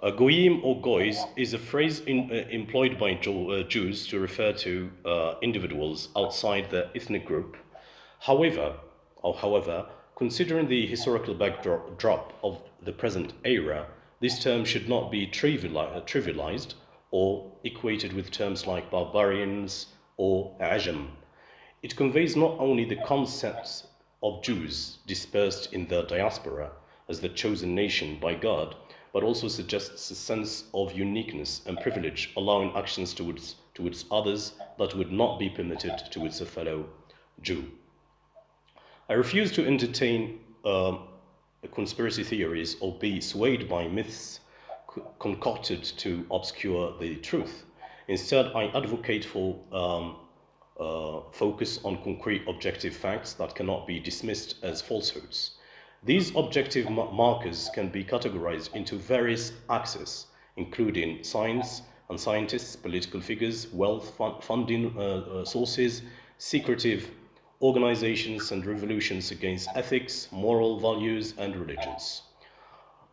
Goyim or goys is a phrase employed by Jews to refer to individuals outside their ethnic group. However, considering the historical backdrop of the present era, this term should not be trivialized or equated with terms like barbarians or Ajam. It conveys not only the concepts of Jews dispersed in the diaspora as the chosen nation by God, but also suggests a sense of uniqueness and privilege, allowing actions towards others that would not be permitted towards a fellow Jew. I refuse to entertain conspiracy theories or be swayed by myths concocted to obscure the truth. Instead, I advocate for focus on concrete objective facts that cannot be dismissed as falsehoods. These objective markers can be categorized into various axes, including science and scientists, political figures, wealth, funding sources, secretive organizations and revolutions against ethics, moral values, and religions.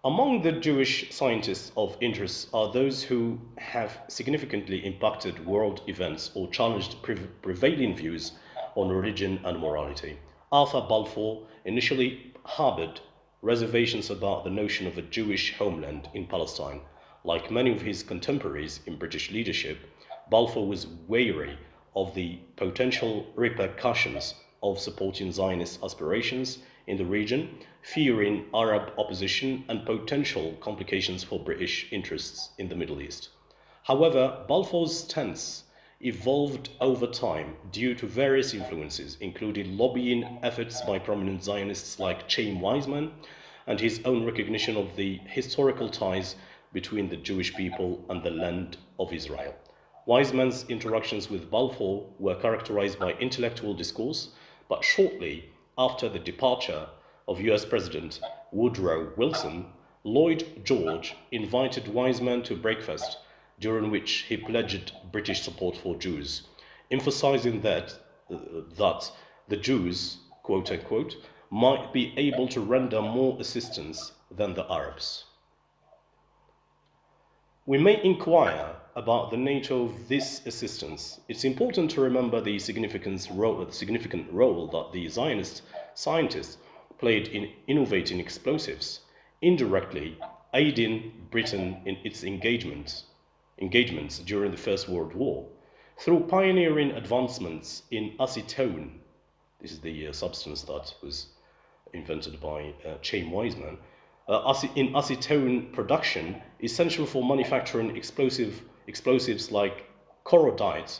Among the Jewish scientists of interest are those who have significantly impacted world events or challenged prevailing views on religion and morality. Arthur Balfour initially harbored reservations about the notion of a Jewish homeland in Palestine. Like many of his contemporaries in British leadership, Balfour was wary of the potential repercussions of supporting Zionist aspirations in the region, fearing Arab opposition and potential complications for British interests in the Middle East. However, Balfour's stance evolved over time due to various influences, including lobbying efforts by prominent Zionists like Chaim Weizmann and his own recognition of the historical ties between the Jewish people and the land of Israel. Weizmann's interactions with Balfour were characterized by intellectual discourse, but shortly after the departure of US President Woodrow Wilson, Lloyd George invited Weizmann to breakfast, during which he pledged British support for Jews, emphasizing that the Jews, quote unquote, might be able to render more assistance than the Arabs. We may inquire about the nature of this assistance. It's important to remember the significant role that the Zionist scientists played in innovating explosives, indirectly aiding Britain in its engagements during the First World War. Through pioneering advancements in acetone, this is the substance that was invented by Chaim Weizmann, in acetone production, essential for manufacturing explosives like cordite,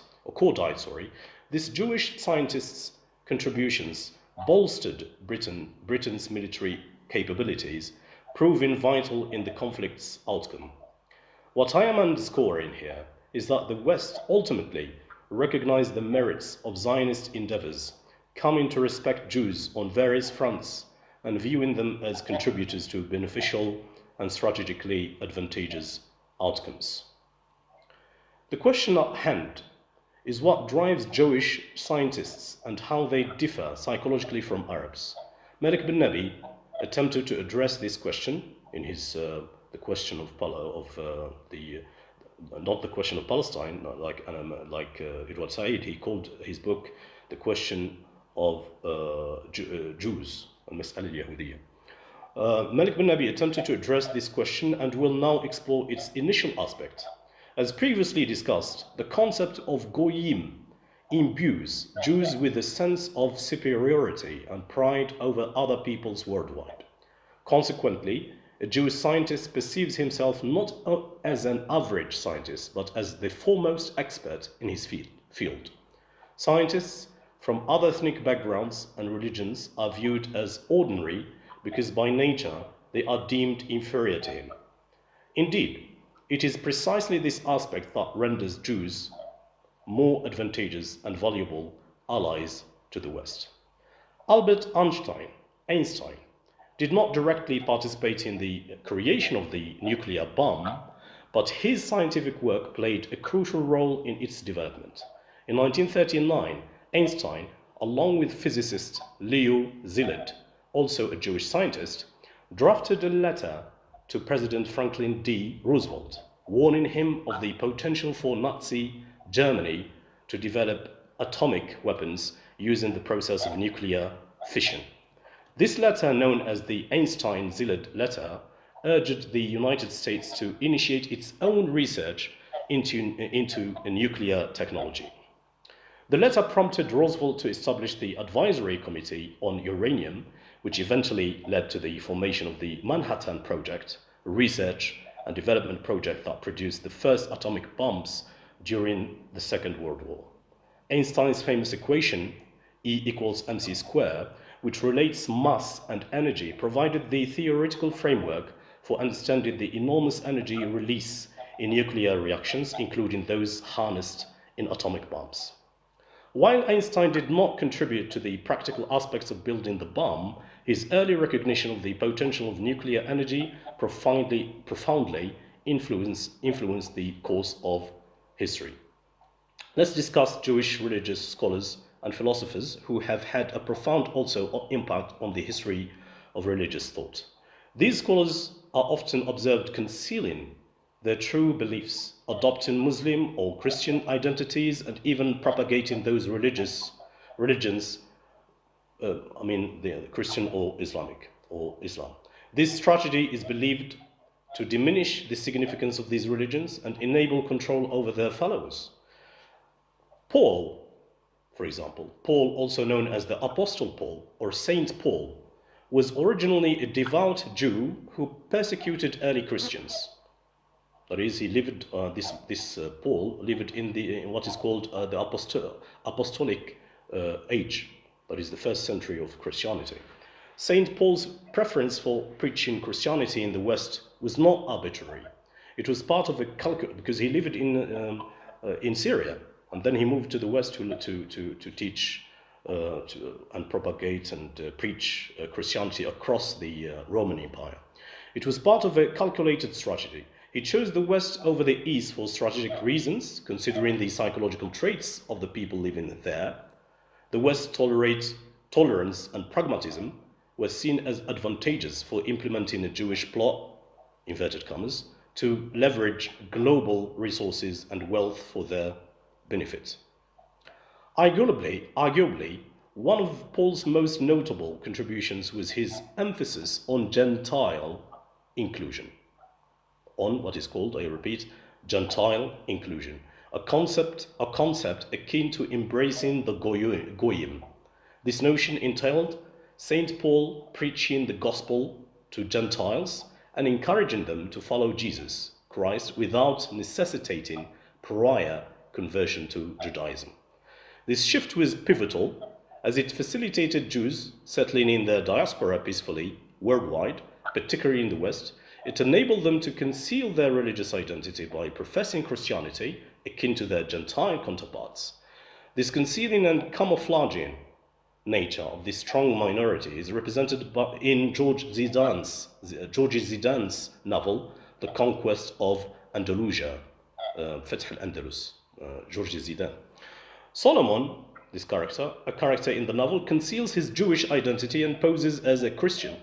this Jewish scientist's contributions bolstered Britain's military capabilities, proving vital in the conflict's outcome. What I am underscoring here is that the West ultimately recognized the merits of Zionist endeavors, coming to respect Jews on various fronts and viewing them as contributors to beneficial and strategically advantageous outcomes. The question at hand is what drives Jewish scientists and how they differ psychologically from Arabs. Malik bin Nabi attempted to address this question in his the question of not the question of Palestine, like Edward Said. He called his book "The Question of Jews." Malik bin Nabi attempted to address this question and will now explore its initial aspect. As previously discussed, the concept of Goyim imbues Jews with a sense of superiority and pride over other peoples worldwide. Consequently, a Jewish scientist perceives himself not as an average scientist, but as the foremost expert in his field. Scientists from other ethnic backgrounds and religions are viewed as ordinary because by nature they are deemed inferior to him. Indeed, it is precisely this aspect that renders Jews more advantageous and valuable allies to the West. Albert Einstein did not directly participate in the creation of the nuclear bomb, but his scientific work played a crucial role in its development. In 1939, Einstein, along with physicist Leo Szilard, also a Jewish scientist, drafted a letter to President Franklin D. Roosevelt, warning him of the potential for Nazi Germany to develop atomic weapons using the process of nuclear fission. This letter, known as the Einstein-Zilled letter, urged the United States to initiate its own research into nuclear technology. The letter prompted Roosevelt to establish the Advisory Committee on Uranium, which eventually led to the formation of the Manhattan Project, a research and development project that produced the first atomic bombs during the Second World War. Einstein's famous equation, E equals mc squared, which relates mass and energy, provided the theoretical framework for understanding the enormous energy release in nuclear reactions, including those harnessed in atomic bombs. While Einstein did not contribute to the practical aspects of building the bomb, his early recognition of the potential of nuclear energy profoundly influenced the course of history. Let's discuss Jewish religious scholars and philosophers who have had a profound impact on the history of religious thought. These scholars are often observed concealing their true beliefs, adopting Muslim or Christian identities, and even propagating those religions, the Christian or Islamic or Islam. This strategy is believed to diminish the significance of these religions and enable control over their followers. Paul, for example, Paul, also known as the Apostle Paul or Saint Paul, was originally a devout Jew who persecuted early Christians. That is, he lived. Paul lived in what is called the apostolic age. That is the first century of Christianity. Saint Paul's preference for preaching Christianity in the West was not arbitrary. It was part of a calculus, because he lived in Syria, and then he moved to the West to teach and propagate and preach Christianity across the Roman Empire. It was part of a calculated strategy. He chose the West over the East for strategic reasons, considering the psychological traits of the people living there. The West tolerance and pragmatism were seen as advantageous for implementing a Jewish plot, inverted commas, to leverage global resources and wealth for their benefit. Arguably, one of Paul's most notable contributions was his emphasis on Gentile inclusion, on what is called, I repeat, Gentile inclusion, a concept akin to embracing the Goyim. This notion entailed Saint Paul preaching the gospel to Gentiles and encouraging them to follow Jesus Christ without necessitating prior conversion to Judaism. This shift was pivotal as it facilitated Jews settling in their diaspora peacefully worldwide, particularly in the West. It enabled them to conceal their religious identity by professing Christianity akin to their Gentile counterparts. This concealing and camouflaging nature of this strong minority is represented in George Zidane's novel, The Conquest of Andalusia, Fath al-Andalus, George Zidane. Solomon, a character in the novel, conceals his Jewish identity and poses as a Christian.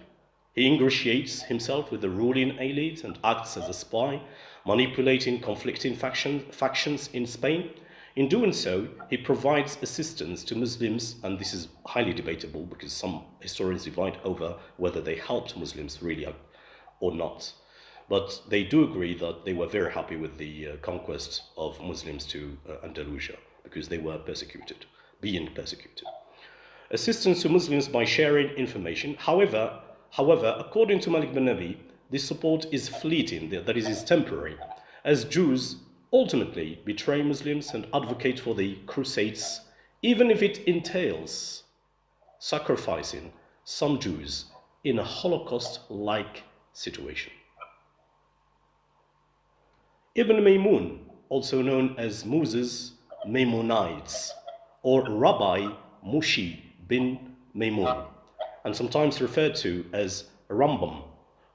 He ingratiates himself with the ruling elite and acts as a spy, manipulating conflicting factions in Spain. In doing so, he provides assistance to Muslims, and this is highly debatable because some historians divide over whether they helped Muslims really or not. But they do agree that they were very happy with the conquest of Muslims to Andalusia because they were being persecuted. Assistance to Muslims by sharing information. However, according to Malik bin Nabi, this support is fleeting, that is temporary, as Jews ultimately betray Muslims and advocate for the Crusades, even if it entails sacrificing some Jews in a Holocaust-like situation. Ibn Maymun, also known as Moses Maimonides, or Rabbi Mushi bin Maymun, and sometimes referred to as Rambam,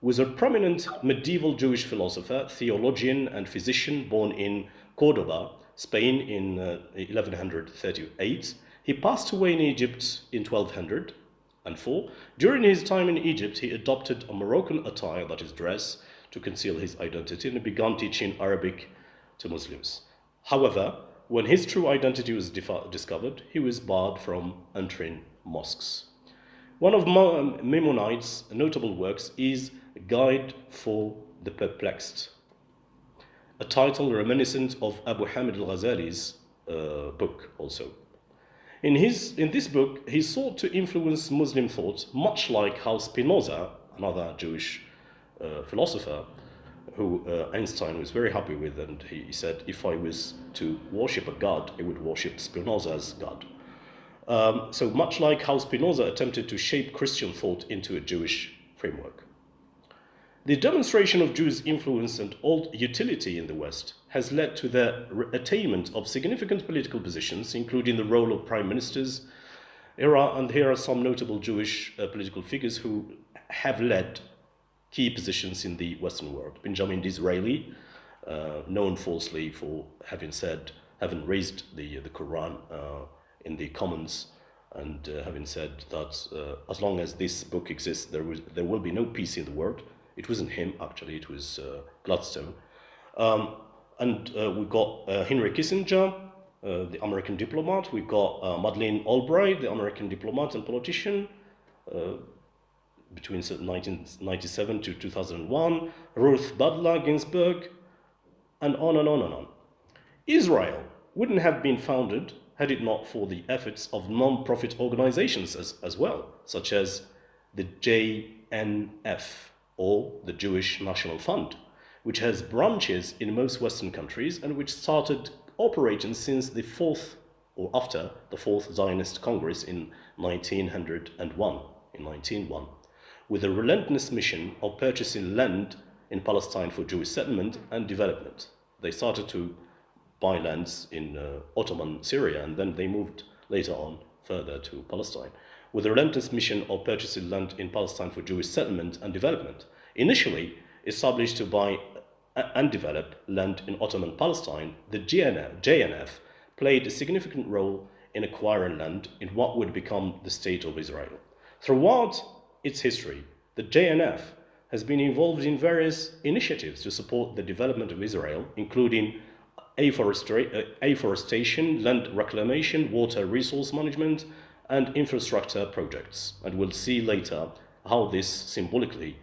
was a prominent medieval Jewish philosopher, theologian, and physician born in Cordoba, Spain in 1138. He passed away in Egypt in 1204. During his time in Egypt, he adopted a Moroccan attire, that is dress, to conceal his identity and began teaching Arabic to Muslims. However, when his true identity was discovered, he was barred from entering mosques. One of Maimonides' notable works is Guide for the Perplexed, a title reminiscent of Abu Hamid al-Ghazali's book also. In this book, he sought to influence Muslim thought, much like how Spinoza, another Jewish philosopher, who Einstein was very happy with, and he said, if I was to worship a god, I would worship Spinoza's god. So much like how Spinoza attempted to shape Christian thought into a Jewish framework. The demonstration of Jews' influence and old utility in the West has led to the attainment of significant political positions, including the role of prime ministers. Here are some notable Jewish political figures who have led key positions in the Western world. Benjamin Disraeli, known falsely for having raised the Quran in the Commons, and having said that as long as this book exists, there will be no peace in the world. It wasn't him, actually, it was Gladstone. We got Henry Kissinger, the American diplomat. We got Madeleine Albright, the American diplomat and politician, between 1997 to 2001, Ruth Bader Ginsburg, and on and on and on. Israel wouldn't have been founded had it not for the efforts of non-profit organizations as well, such as the JNF, or the Jewish National Fund, which has branches in most Western countries and which started operating since the after the Fourth Zionist Congress in 1901, with a relentless mission of purchasing land in Palestine for Jewish settlement and development. They started to buy lands in Ottoman Syria, and then they moved later on further to Palestine, with a relentless mission of purchasing land in Palestine for Jewish settlement and development. Initially established to buy and develop land in Ottoman Palestine, the JNF played a significant role in acquiring land in what would become the State of Israel. Throughout its history, the JNF has been involved in various initiatives to support the development of Israel, including afforestation, land reclamation, water resource management, and infrastructure projects. And we'll see later how this symbolically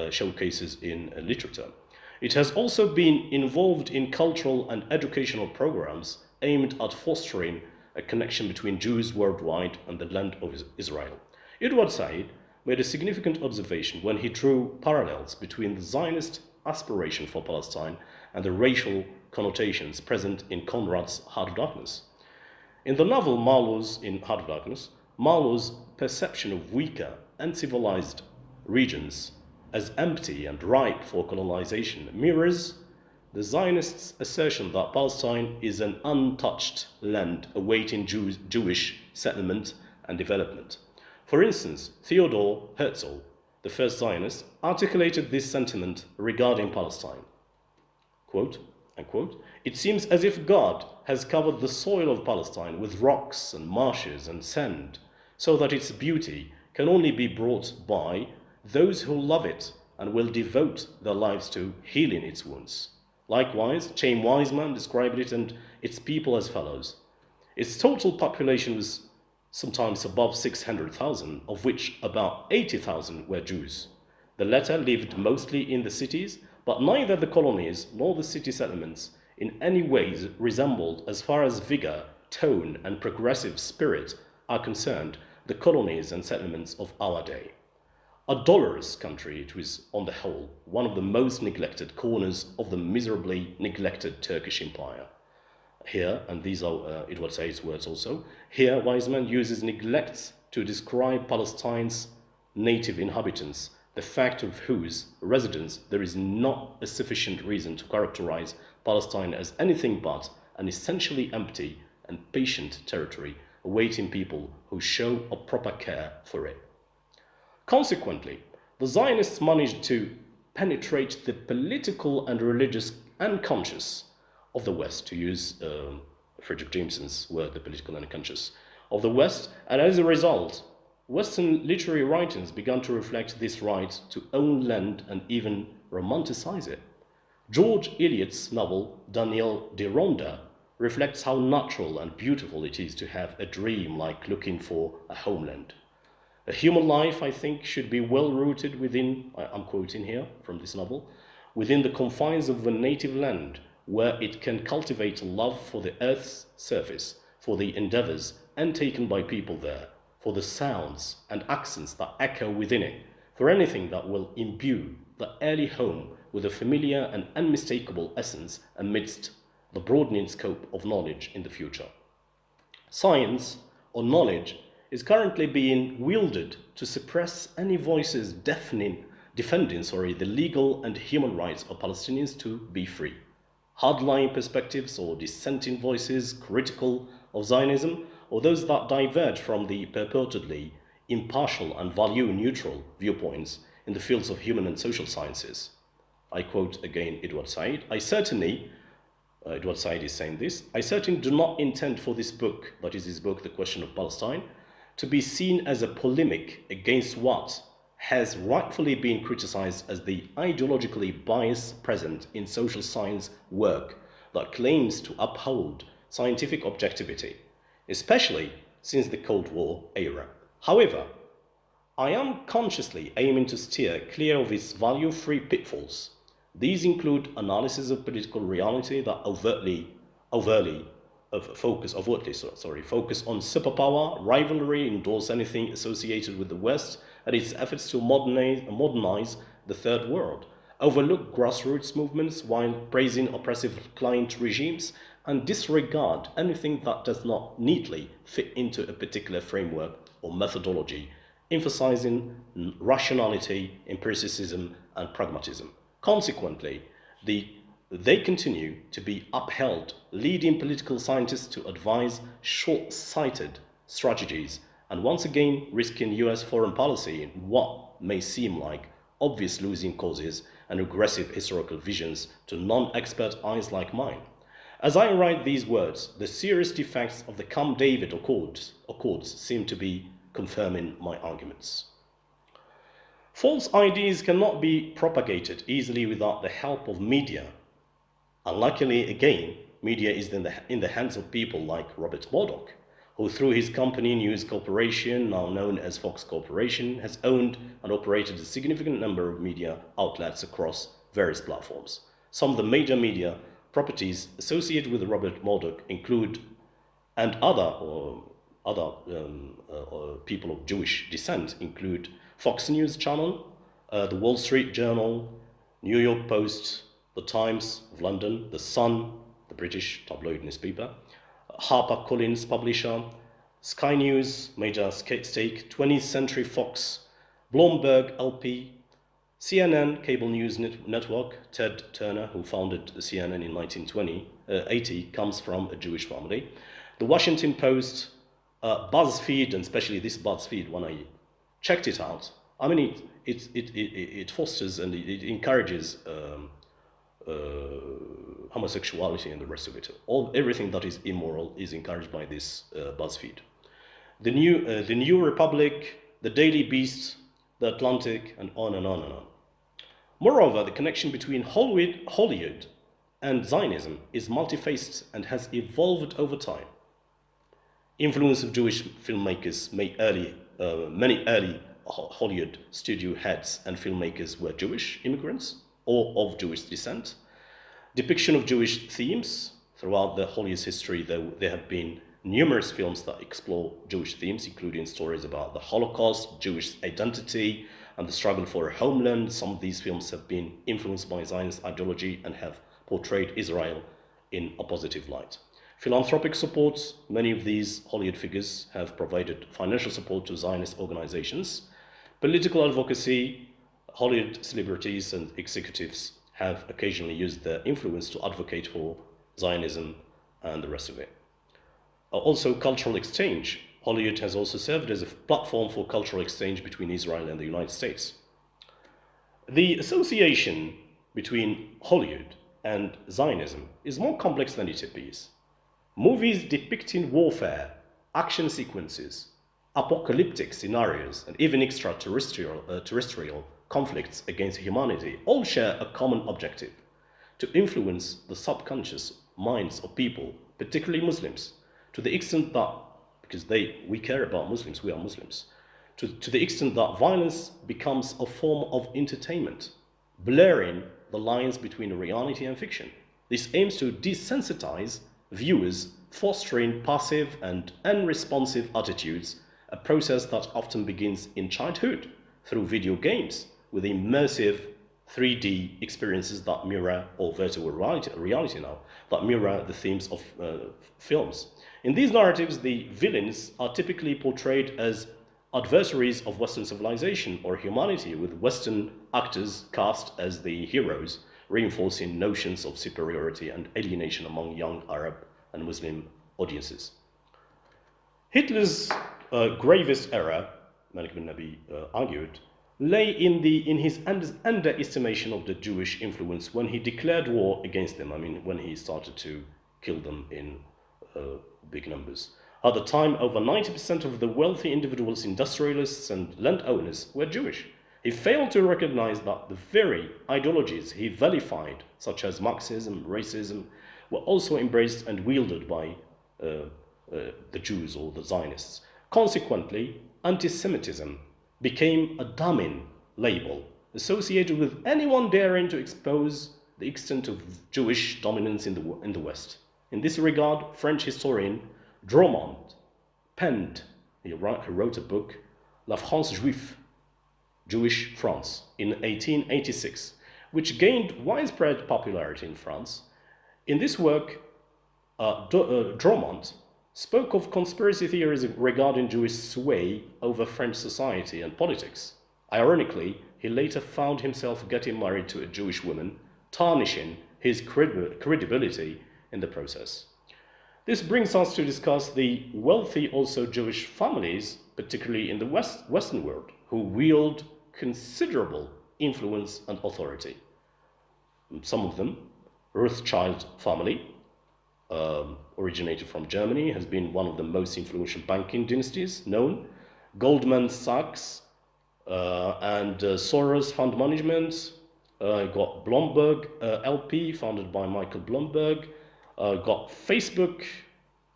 showcases in literature. It has also been involved in cultural and educational programs aimed at fostering a connection between Jews worldwide and the land of Israel. Edward Said made a significant observation when he drew parallels between the Zionist aspiration for Palestine and the racial connotations present in Conrad's Heart of Darkness. In the novel Marlowe's in Heart of Darkness, Marlowe's perception of weaker and civilized regions as empty and ripe for colonization mirrors the Zionists' assertion that Palestine is an untouched land awaiting Jewish settlement and development. For instance, Theodor Herzl, the first Zionist, articulated this sentiment regarding Palestine. Quote, unquote, "It seems as if God has covered the soil of Palestine with rocks and marshes and sand, so that its beauty can only be brought by those who love it and will devote their lives to healing its wounds." Likewise, Chaim Weizmann described it and its people as follows. Its total population was sometimes above 600,000, of which about 80,000 were Jews. The latter lived mostly in the cities, but neither the colonies nor the city settlements in any ways resembled, as far as vigor, tone, and progressive spirit are concerned, the colonies and settlements of our day. A dolorous country, it was, on the whole, one of the most neglected corners of the miserably neglected Turkish Empire. Here, and these are Edward Said's words also, here Weizmann uses neglect to describe Palestine's native inhabitants, the fact of whose residence there is not a sufficient reason to characterize Palestine as anything but an essentially empty and patient territory awaiting people who show a proper care for it. Consequently, the Zionists managed to penetrate the political and religious unconscious of the West, to use Frederick Jameson's word, the political unconscious of the West, and as a result, Western literary writings began to reflect this right to own land and even romanticize it. George Eliot's novel Daniel Deronda reflects how natural and beautiful it is to have a dream like looking for a homeland. A human life, I think, should be well rooted within, I'm quoting here from this novel, within the confines of a native land where it can cultivate a love for the earth's surface, for the endeavors undertaken by people there, for the sounds and accents that echo within it, for anything that will imbue the early home with a familiar and unmistakable essence amidst the broadening scope of knowledge in the future. Science, or knowledge, is currently being wielded to suppress any voices defending the legal and human rights of Palestinians to be free. Hardline perspectives or dissenting voices critical of Zionism, or those that diverge from the purportedly impartial and value-neutral viewpoints in the fields of human and social sciences. I quote again Edward Said, Edward Said is saying this, I certainly do not intend for this book, that is his book, The Question of Palestine, to be seen as a polemic against what has rightfully been criticized as the ideologically bias present in social science work that claims to uphold scientific objectivity, especially since the Cold War era. However, I am consciously aiming to steer clear of its value-free pitfalls. These include analysis of political reality that focus on superpower, rivalry, endorse anything associated with the West and its efforts to modernize the third world, overlook grassroots movements while praising oppressive client regimes, and disregard anything that does not neatly fit into a particular framework or methodology, emphasizing rationality, empiricism, and pragmatism. Consequently, they continue to be upheld, leading political scientists to advise short-sighted strategies and once again risking US foreign policy in what may seem like obvious losing causes and aggressive historical visions to non-expert eyes like mine. As I write these words, the serious defects of the Camp David Accords seem to be confirming my arguments. False ideas cannot be propagated easily without the help of media. Unluckily, again, media is in the hands of people like Robert Murdoch, who through his company News Corporation, now known as Fox Corporation, has owned and operated a significant number of media outlets across various platforms. Some of the major media properties associated with Robert Murdoch include, and other people of Jewish descent include Fox News Channel, the Wall Street Journal, New York Post, the Times of London, the Sun, the British tabloid newspaper, HarperCollins publisher, Sky News, major stake, 20th Century Fox, Bloomberg LP, CNN cable news network. Ted Turner, who founded CNN in 1980, comes from a Jewish family. The Washington Post, BuzzFeed, and especially this BuzzFeed, when I checked it out, I mean, it fosters and it encourages homosexuality and the rest of it. Everything that is immoral is encouraged by this BuzzFeed. The New Republic, the Daily Beast, the Atlantic, and on and on and on. Moreover, the connection between Hollywood and Zionism is multifaced and has evolved over time. Influence of Jewish filmmakers many early Hollywood studio heads and filmmakers were Jewish immigrants or of Jewish descent. Depiction of Jewish themes throughout the Hollywood's history. There have been numerous films that explore Jewish themes, including stories about the Holocaust, Jewish identity, and the struggle for a homeland. Some of these films have been influenced by Zionist ideology and have portrayed Israel in a positive light. Philanthropic support. Many of these Hollywood figures have provided financial support to Zionist organizations. Political advocacy. Hollywood celebrities and executives have occasionally used their influence to advocate for Zionism and the rest of it. Also, cultural exchange. Hollywood has also served as a platform for cultural exchange between Israel and the United States. The association between Hollywood and Zionism is more complex than it appears. Movies depicting warfare, action sequences, apocalyptic scenarios, and even extraterrestrial conflicts against humanity all share a common objective: to influence the subconscious minds of people, particularly Muslims, to the extent that, because we care about Muslims, we are Muslims, to the extent that violence becomes a form of entertainment, blurring the lines between reality and fiction. This aims to desensitize viewers, fostering passive and unresponsive attitudes, a process that often begins in childhood through video games with immersive 3D experiences that mirror, or virtual reality now, that mirror the themes of films. In these narratives, the villains are typically portrayed as adversaries of Western civilization or humanity, with Western actors cast as the heroes, reinforcing notions of superiority and alienation among young Arab and Muslim audiences. Hitler's gravest error, Malik bin Nabi argued, lay in his underestimation of the Jewish influence when he declared war against them. I mean, when he started to kill them in big numbers. At the time, over 90% of the wealthy individuals, industrialists, and landowners were Jewish. He failed to recognize that the very ideologies he vilified, such as Marxism, racism, were also embraced and wielded by the Jews or the Zionists. Consequently, anti-Semitism became a damning label associated with anyone daring to expose the extent of Jewish dominance in the West. In this regard, French historian Dromont penned, he wrote a book, La France Juive, Jewish France, in 1886, which gained widespread popularity in France. In this work, Dromont spoke of conspiracy theories regarding Jewish sway over French society and politics. Ironically, he later found himself getting married to a Jewish woman, tarnishing his credibility in the process. This brings us to discuss the wealthy, also Jewish families, particularly in the Western world, who wield considerable influence and authority. Some of them, Rothschild family, originated from Germany, has been one of the most influential banking dynasties known. Goldman Sachs and Soros Fund Management, got Bloomberg LP, founded by Michael Bloomberg, got Facebook,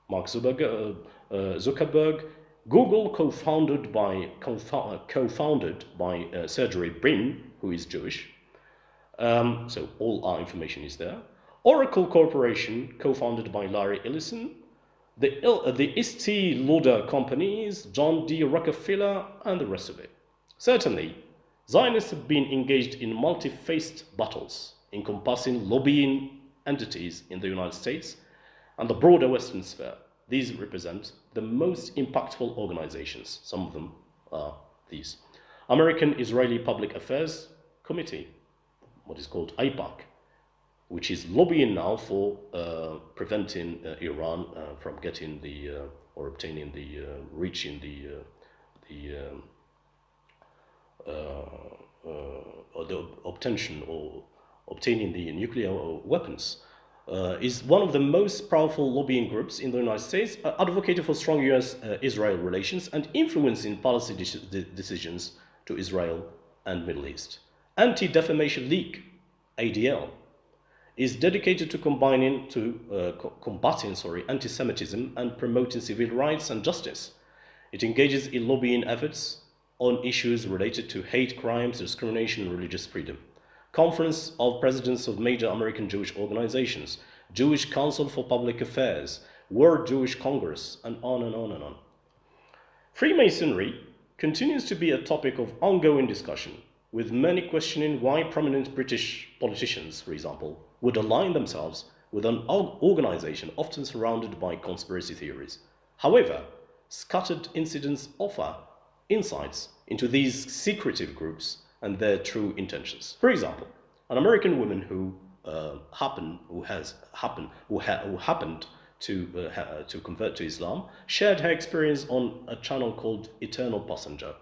Mark Zuckerberg, Google, co-founded by Sergey Brin, who is Jewish. So all our information is there. Oracle Corporation, co-founded by Larry Ellison. The Estee Lauder companies, John D. Rockefeller, and the rest of it. Certainly, Zionists have been engaged in multi-faced battles, encompassing lobbying entities in the United States and the broader Western sphere. These represent the most impactful organizations. Some of them are these: American Israeli Public Affairs Committee, what is called AIPAC, which is lobbying now for preventing Iran from getting or obtaining reaching or the obtention or obtaining the nuclear weapons, is one of the most powerful lobbying groups in the United States, advocating for strong US-Israel relations and influencing policy decisions to Israel and Middle East. Anti-Defamation League, ADL, is dedicated to combating anti-Semitism and promoting civil rights and justice. It engages in lobbying efforts on issues related to hate crimes, discrimination, and religious freedom. Conference of Presidents of major American Jewish organizations, Jewish Council for Public Affairs, World Jewish Congress, and on and on and on. Freemasonry continues to be a topic of ongoing discussion, with many questioning why prominent British politicians, for example, would align themselves with an organization often surrounded by conspiracy theories. However, scattered incidents offer insights into these secretive groups and their true intentions. For example, an American woman who happened to convert to Islam shared her experience on a channel called Eternal Passenger,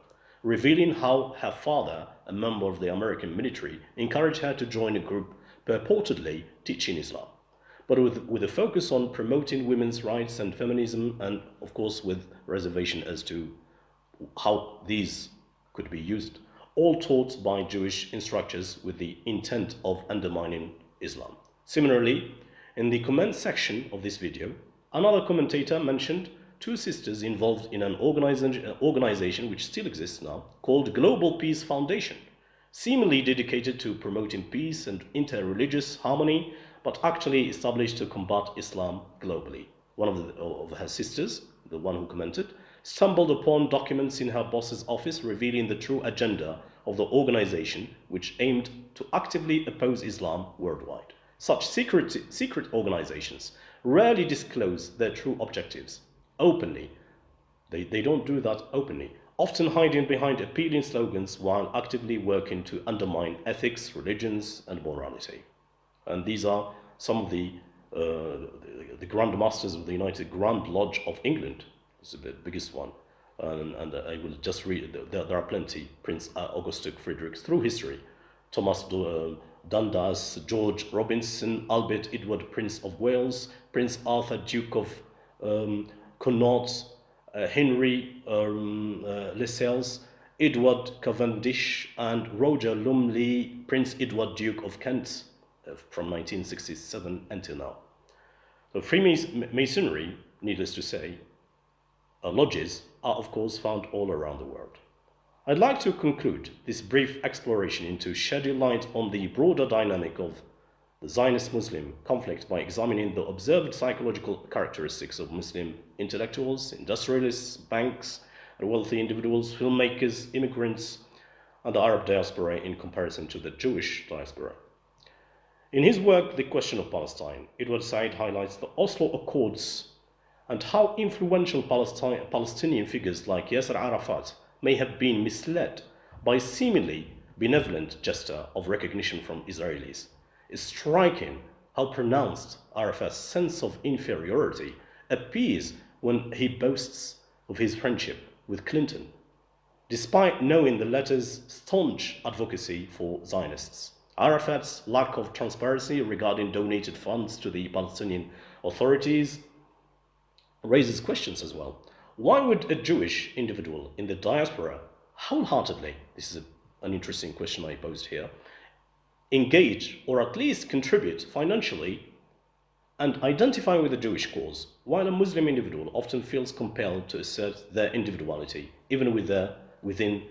revealing how her father, a member of the American military, encouraged her to join a group purportedly teaching Islam, but with a focus on promoting women's rights and feminism, and of course with reservation as to how these could be used. all taught by Jewish instructors with the intent of undermining Islam. Similarly, in the comment section of this video, another commentator mentioned two sisters involved in an organization which still exists now, called Global Peace Foundation, seemingly dedicated to promoting peace and inter-religious harmony, but actually established to combat Islam globally. One of her sisters, the one who commented, stumbled upon documents in her boss's office revealing the true agenda of the organization, which aimed to actively oppose Islam worldwide. Such secret organizations rarely disclose their true objectives openly. They don't do that openly, often hiding behind appealing slogans while actively working to undermine ethics, religions, and morality. And these are some of the Grand Masters of the United Grand Lodge of England. It's the biggest one. And I will just read, there are plenty. Prince Augustus Frederick through history, Thomas Dundas, George Robinson, Albert Edward, Prince of Wales, Prince Arthur, Duke of Connaught, Henry Lascelles, Edward Cavendish, and Roger Lumley, Prince Edward, Duke of Kent, from 1967 until now. So Freemasonry, needless to say, lodges are of course found all around the world. I'd like to conclude this brief exploration into shedding light on the broader dynamic of the Zionist-Muslim conflict by examining the observed psychological characteristics of Muslim intellectuals, industrialists, banks, and wealthy individuals, filmmakers, immigrants, and the Arab diaspora in comparison to the Jewish diaspora. In his work, The Question of Palestine, Edward Said highlights the Oslo Accords and how influential Palestinian figures like Yasser Arafat may have been misled by a seemingly benevolent gesture of recognition from Israelis. It's striking how pronounced Arafat's sense of inferiority appears when he boasts of his friendship with Clinton, despite knowing the latter's staunch advocacy for Zionists. Arafat's lack of transparency regarding donated funds to the Palestinian authorities raises questions as well. Why would a Jewish individual in the diaspora wholeheartedly, this is an interesting question I posed here, engage or at least contribute financially and identify with the Jewish cause, while a Muslim individual often feels compelled to assert their individuality, even within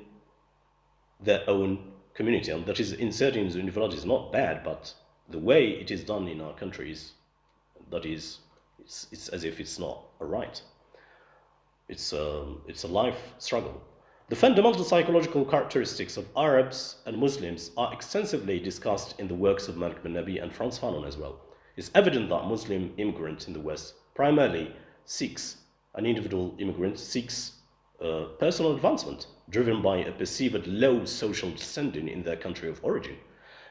their own community? And that is, inserting individuality is not bad, but the way it is done in our countries, it's as if it's not a right. It's a life struggle. The fundamental psychological characteristics of Arabs and Muslims are extensively discussed in the works of Malik bin Nabi and Frantz Fanon as well. It's evident that Muslim immigrants in the West primarily an individual immigrant seeks personal advancement, driven by a perceived low social standing in their country of origin.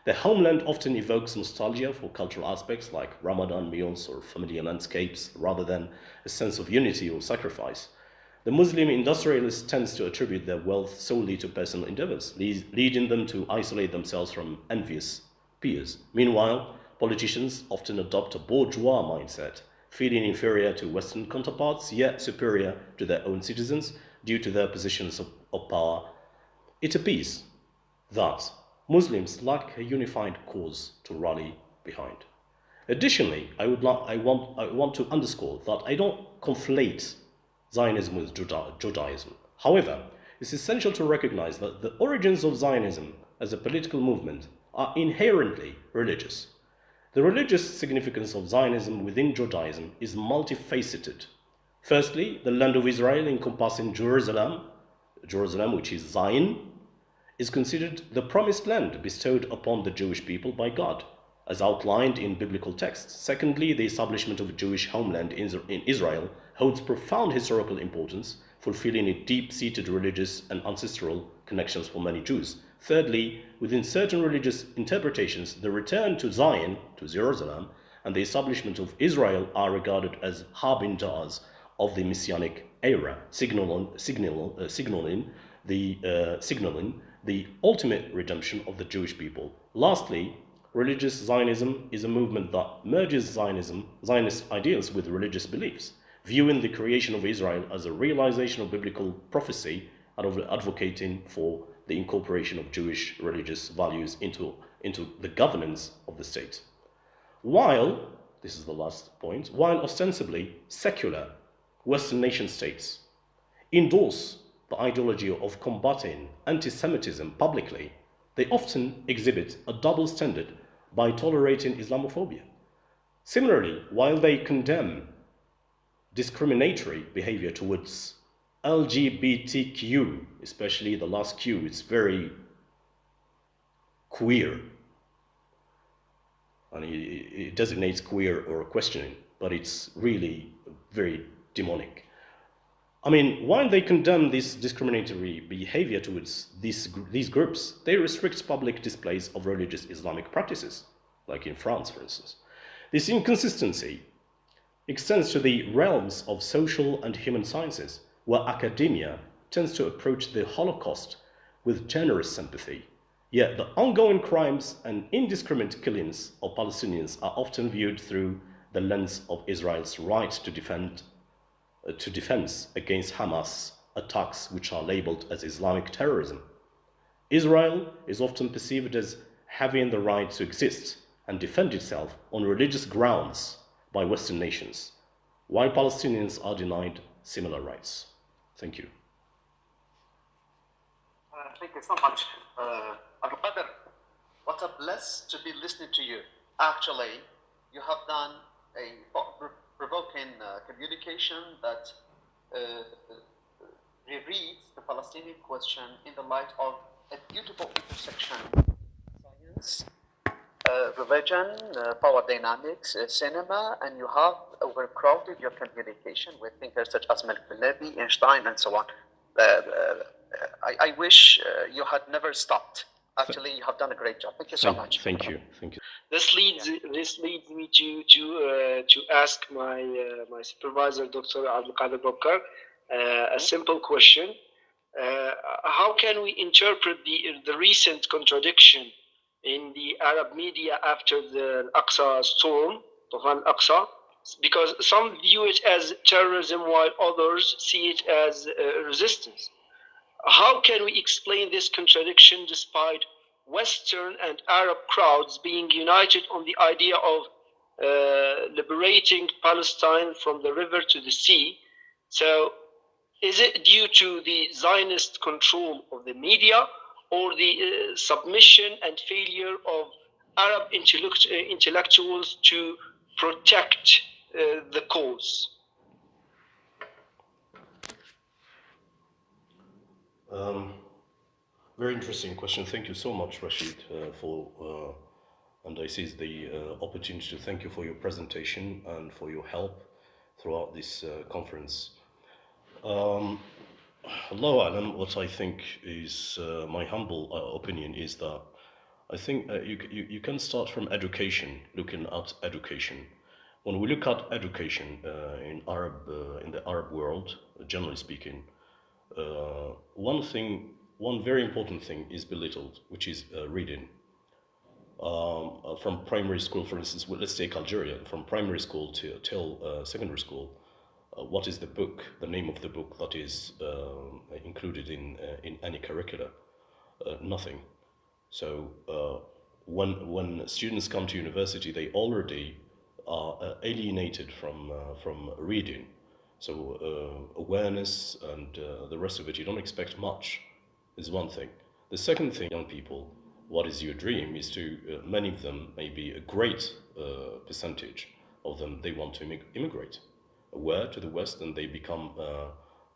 Their homeland often evokes nostalgia for cultural aspects like Ramadan meals or familiar landscapes, rather than a sense of unity or sacrifice. The Muslim industrialist tends to attribute their wealth solely to personal endeavors, leading them to isolate themselves from envious peers. Meanwhile, politicians often adopt a bourgeois mindset, feeling inferior to Western counterparts, yet superior to their own citizens due to their positions of power. It appears that Muslims lack a unified cause to rally behind. Additionally, I want to underscore that I don't conflate Zionism with Judaism. However, it's essential to recognize that the origins of Zionism as a political movement are inherently religious. The religious significance of Zionism within Judaism is multifaceted. Firstly, the land of Israel encompassing Jerusalem, which is Zion, is considered the promised land bestowed upon the Jewish people by God, as outlined in biblical texts. Secondly, the establishment of a Jewish homeland in Israel holds profound historical importance, fulfilling a deep-seated religious and ancestral connections for many Jews. Thirdly, within certain religious interpretations, the return to Zion, to Jerusalem, and the establishment of Israel are regarded as harbingers of the Messianic era, signaling the ultimate redemption of the Jewish people. Lastly, religious Zionism is a movement that merges Zionist ideals with religious beliefs, viewing the creation of Israel as a realization of biblical prophecy and advocating for the incorporation of Jewish religious values into the governance of the state. While, this is the last point, while ostensibly secular Western nation states endorse the ideology of combating anti-Semitism publicly, they often exhibit a double standard by tolerating Islamophobia. Similarly, while they condemn discriminatory behavior towards LGBTQ, especially the last Q, it's very queer. And it designates queer or questioning, but it's really very demonic. I mean, while they condemn this discriminatory behavior towards these groups, they restrict public displays of religious Islamic practices, like in France, for instance. This inconsistency extends to the realms of social and human sciences, where academia tends to approach the Holocaust with generous sympathy. Yet the ongoing crimes and indiscriminate killings of Palestinians are often viewed through the lens of Israel's right to defense against Hamas attacks, which are labeled as Islamic terrorism. Israel is often perceived as having the right to exist and defend itself on religious grounds by Western nations, while Palestinians are denied similar rights. Thank you. Thank you so much. Abdelkader, what a bliss to be listening to you. Actually, you have done a provoking communication that rereads the Palestinian question in the light of a beautiful intersection: science, religion, power dynamics, cinema, and you have overcrowded your communication with thinkers such as Malik Nabi, Einstein, and so on. I wish you had never stopped. Actually, you have done a great job. Thank you so much. Thank you. Thank you. This leads me to ask my supervisor, Dr. Abdelkader Babkar, a simple question. How can we interpret the recent contradiction in the Arab media after the Al-Aqsa storm, Tufan Al-Aqsa? Because some view it as terrorism while others see it as resistance. How can we explain this contradiction despite Western and Arab crowds being united on the idea of liberating Palestine from the river to the sea? So is it due to the Zionist control of the media, or the submission and failure of Arab intellectuals to protect the cause? Very interesting question. Thank you so much, Rashid, and I seize the opportunity to thank you for your presentation and for your help throughout this conference. Allahu Alam, what I think is my humble opinion is that I think you can start from education, looking at education. When we look at education in the Arab world, generally speaking, one very important thing is belittled, which is reading. From primary school, for instance, let's take Algeria, from primary school till secondary school, what is the book, the name of the book that is included in any curricula? Nothing. So when students come to university, they already are alienated from reading. So awareness and the rest of it, you don't expect much, is one thing. The second thing, young people, what is your dream, is to, many of them, maybe a great percentage of them, they want to immigrate. Where? To the West, and they become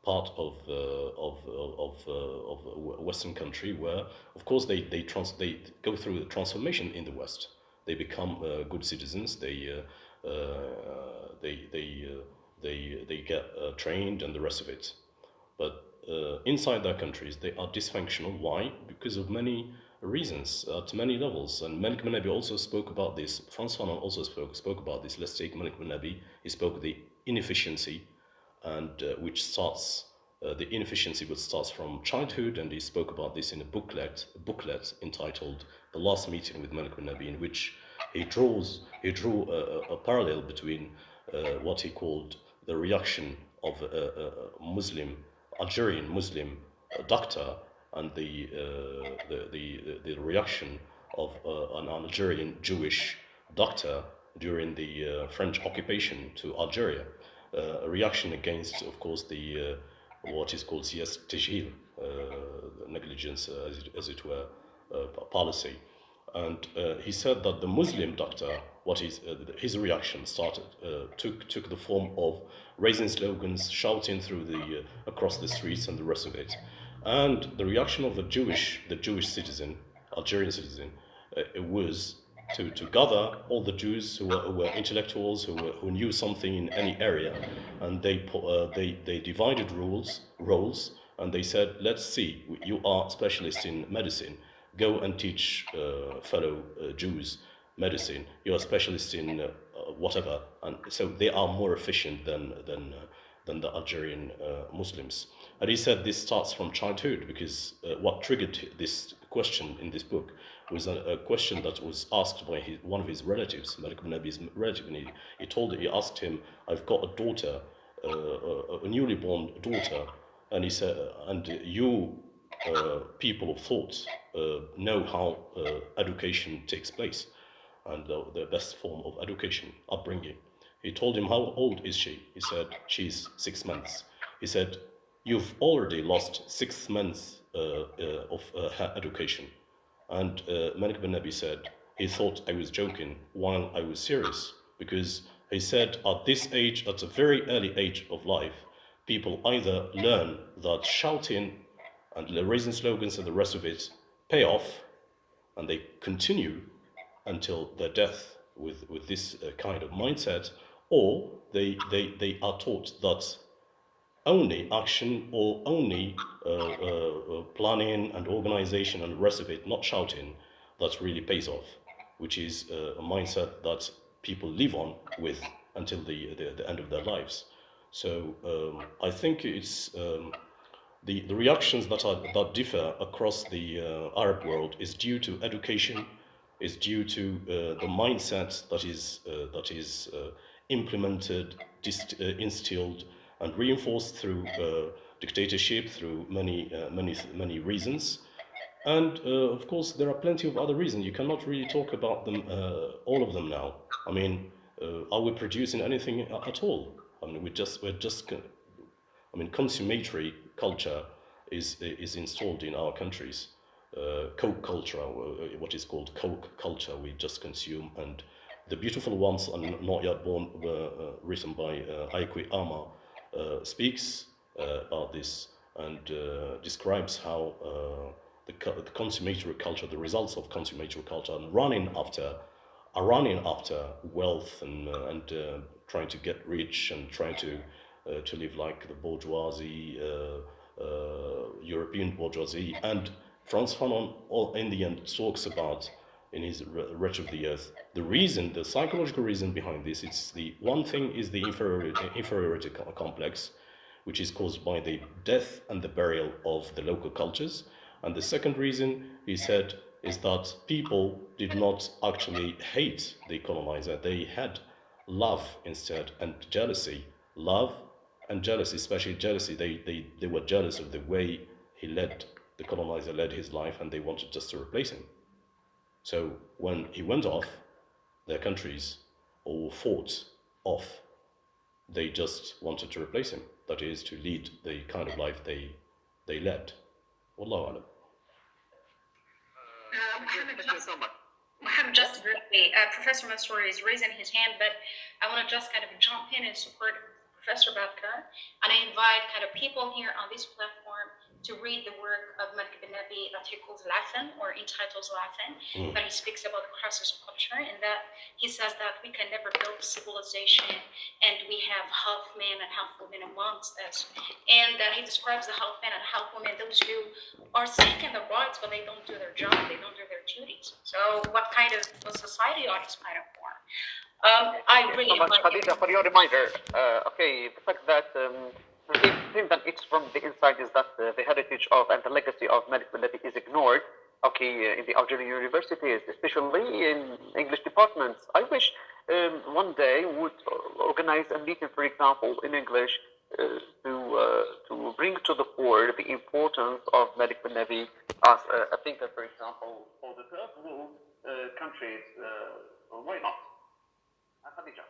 part of a Western country where, of course, they go through the transformation in the West. They become good citizens, they get trained and the rest of it. But inside their countries, they are dysfunctional. Why? Because of many reasons at many levels. And Malik Nabi also spoke about this. Frantz Fanon also spoke about this. Let's take Malik Nabi. He spoke of the inefficiency, and which starts from childhood. And he spoke about this in a booklet entitled "The Last Meeting with Malik Nabi," in which he drew a parallel between what he called the reaction of a Algerian Muslim doctor and the reaction of an Algerian Jewish doctor during the French occupation to Algeria, a reaction against, of course, the what is called tijhil, negligence, as it were, policy. And he said that the Muslim doctor, his reaction took the form of raising slogans, shouting through across the streets and the rest of it. And the reaction of the Jewish citizen, Algerian citizen, it was to gather all the Jews who were intellectuals, who knew something in any area, and they divided roles, and they said, let's see, you are specialists in medicine, go and teach fellow Jews medicine. You are specialists in whatever, and so they are more efficient than the Algerian Muslims. And he said this starts from childhood, because what triggered this question in this book was a question that was asked by one of his relatives, Malik ibn Nabi's relative, and he asked him, I've got a daughter, a newly born daughter, and he said, and you people of thought know how education takes place, and the best form of education, upbringing. He told him, how old is she? He said, she's 6 months. He said, you've already lost 6 months of her education. And Malik bin Nabi said, he thought I was joking while I was serious, because he said at this age, at a very early age of life, people either learn that shouting and raising slogans and the rest of it pay off, and they continue until their death with this kind of mindset, or they are taught that only action or only planning and organization and the rest of it, not shouting, that really pays off, which is a mindset that people live on with until the end of their lives. So I think it's the reactions that differ across the Arab world is due to education, is due to the mindset that is implemented, instilled, and reinforced through dictatorship, through many reasons. And of course, there are plenty of other reasons. You cannot really talk about them, all of them now. I mean, are we producing anything at all? I mean, consummatory culture is installed in our countries. Coke culture, what is called Coke culture, we just consume. And The Beautiful Ones are Not Yet Born, written by Aykwe Ama, speaks about this and describes how the consummatory culture, the results of consummatory culture, and running after wealth and trying to get rich and trying to live like the bourgeoisie, European bourgeoisie. And Frantz Fanon, in the end, talks about in his Wretch of the Earth, the psychological reason behind this. It's the one thing is the inferiority complex, which is caused by the death and the burial of the local cultures. And the second reason, he said, is that people did not actually hate the colonizer. They had love instead, and jealousy. Love and jealousy, especially jealousy. They were jealous of the way the colonizer led his life, and they wanted just to replace him. So when he went off, their countries all fought off. They just wanted to replace him. That is, to lead the kind of life they led. Wallahu alam. Mohammed, just briefly, Professor Mansour is raising his hand, but I want to just kind of jump in and support Professor Babkar, and I invite kind of people here on this platform to read the work of Malik bin Nabi that he calls Lafen, or entitles Lafen, that he speaks about the crisis of culture, and that he says that we can never build a civilization and we have half men and half women amongst us. And he describes the half men and half women, those who are seeking the rights, but they don't do their job, they don't do their duties. So what kind of a society are aspiring for? I really so much, Khedidja, for your reminder. The fact that the thing that it's from the inside is that the heritage of and the legacy of Malik bin Nabi is ignored. In the Algerian universities, especially in English departments. I wish one day would organize a meeting, for example, in English to bring to the fore the importance of Malik bin Nabi as a thinker, for example, for the third world countries. Why not? Khedidja.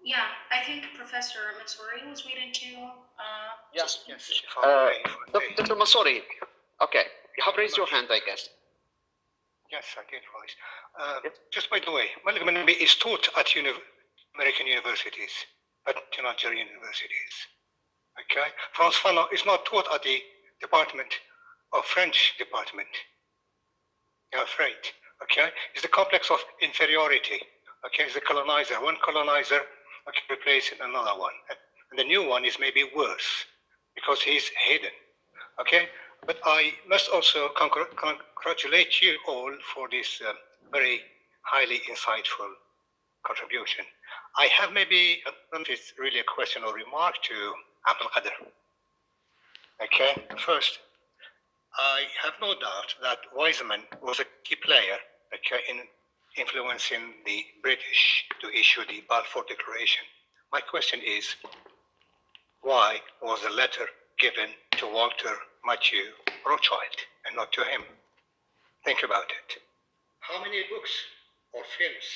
Yeah, I think Professor Mansouri was waiting to. Yes. Dr. Dr. Mansouri, okay, you have raised your hand, I guess. Yes, I did, right. Just by the way, Malik bin Nabi is taught at American universities, but not Algerian universities. Okay? Frantz Fanon is not taught at the department of French department. You're afraid. Okay? It's the complex of inferiority. Okay? It's the colonizer. One colonizer replaces another one. And the new one is maybe worse because he's hidden. Okay? But I must also congratulate you all for this very highly insightful contribution. I have maybe, I don't know if it's really a question or remark to Abdelkader. Okay, first, I have no doubt that Wiseman was a key player, okay, in influencing the British to issue the Balfour Declaration. My question is, why was the letter given to Walter Matthew Rothschild and not to him? Think about it. How many books or films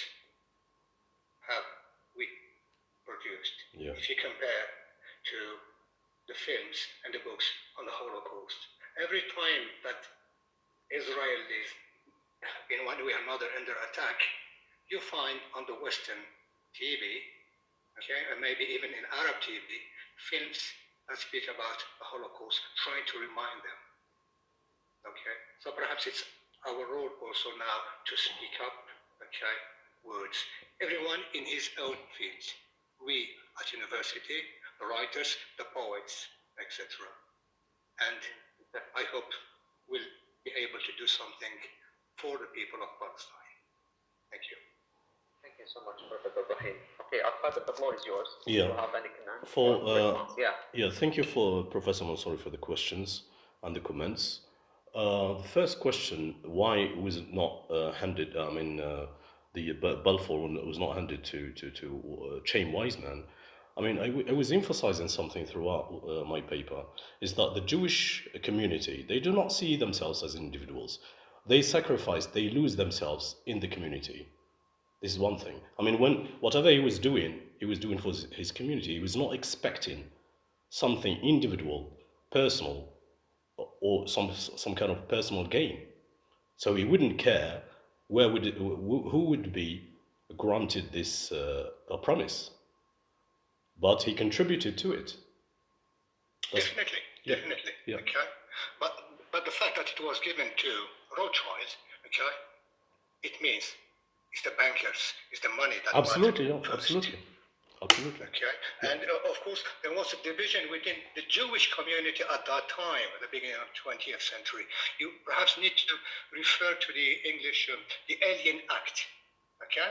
have we produced? Yeah. If you compare to the films and the books on the Holocaust, every time that Israel is in one way or another under attack, you find on the Western TV, okay, and maybe even in Arab TV, films that speak about the Holocaust, trying to remind them. Okay, so perhaps it's our role also now to speak up, okay, words. Everyone in his own field. We at university, the writers, the poets, etc. And I hope we'll be able to do something for the people of Palestine. Thank you. Thank you so much, Professor Brahim. Okay, Alfred, the floor is yours. Yeah. Do you have any comments? Yeah, thank you for Professor Mansouri for the questions and the comments. The first question, why was it not handed, the Balfour was not handed to Chaim Wiseman? I mean, I was emphasizing something throughout my paper, is that the Jewish community, they do not see themselves as individuals. They sacrifice, they lose themselves in the community. This is one thing. I mean, whatever he was doing for his community. He was not expecting something individual, personal, or some kind of personal gain. So he wouldn't care who would be granted this promise, but he contributed to it. Definitely. Yeah. Okay, but the fact that it was given to Rothschild, okay, it means it's the bankers, it's the money that Absolutely. Okay, and of course there was a division within the Jewish community at that time, at the beginning of the 20th century. You perhaps need to refer to the English, the Alien Act. Okay,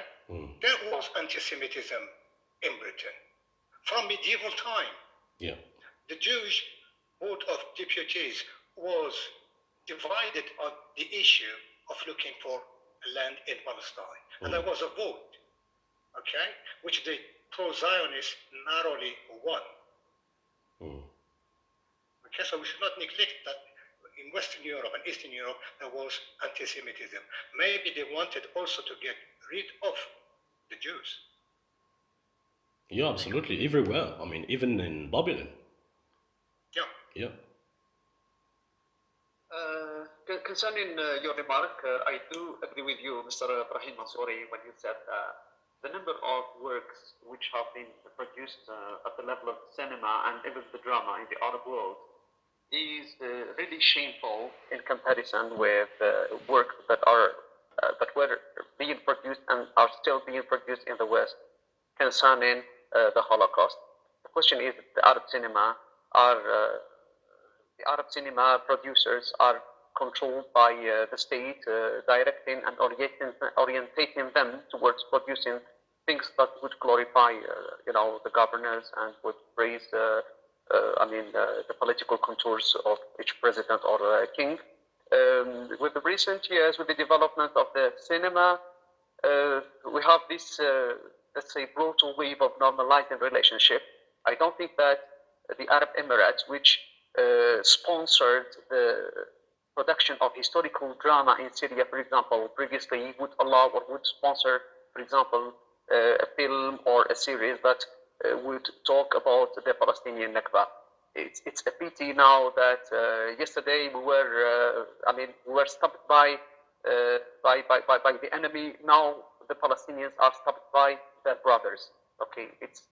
there was anti-Semitism in Britain from medieval time. Yeah. The Jewish Board of Deputies was divided on the issue of looking for land in Palestine, and there was a vote, okay, which the pro-Zionists narrowly won. Okay, so we should not neglect that in Western Europe and Eastern Europe there was anti-Semitism. Maybe they wanted also to get rid of the Jews. Yeah, absolutely. Everywhere. I mean, even in Babylon. Yeah. Concerning your remark, I do agree with you, Mr. Brahim Mansouri, when you said the number of works which have been produced at the level of cinema and even the drama in the Arab world is really shameful in comparison with works that were being produced and are still being produced in the West concerning the Holocaust. The question is, the Arab cinema producers are controlled by the state, directing and orientating them towards producing things that would glorify, the governors and would praise, the political contours of each president or king. With the recent years, with the development of the cinema, we have this, let's say, brutal wave of normalizing relationship I don't think that the Arab Emirates, which sponsored the production of historical drama in Syria, for example, previously would allow or would sponsor, for example, a film or a series that would talk about the Palestinian Nakba. It's a pity now that yesterday we were stopped by the enemy. Now the Palestinians are stopped by their brothers. Okay, it's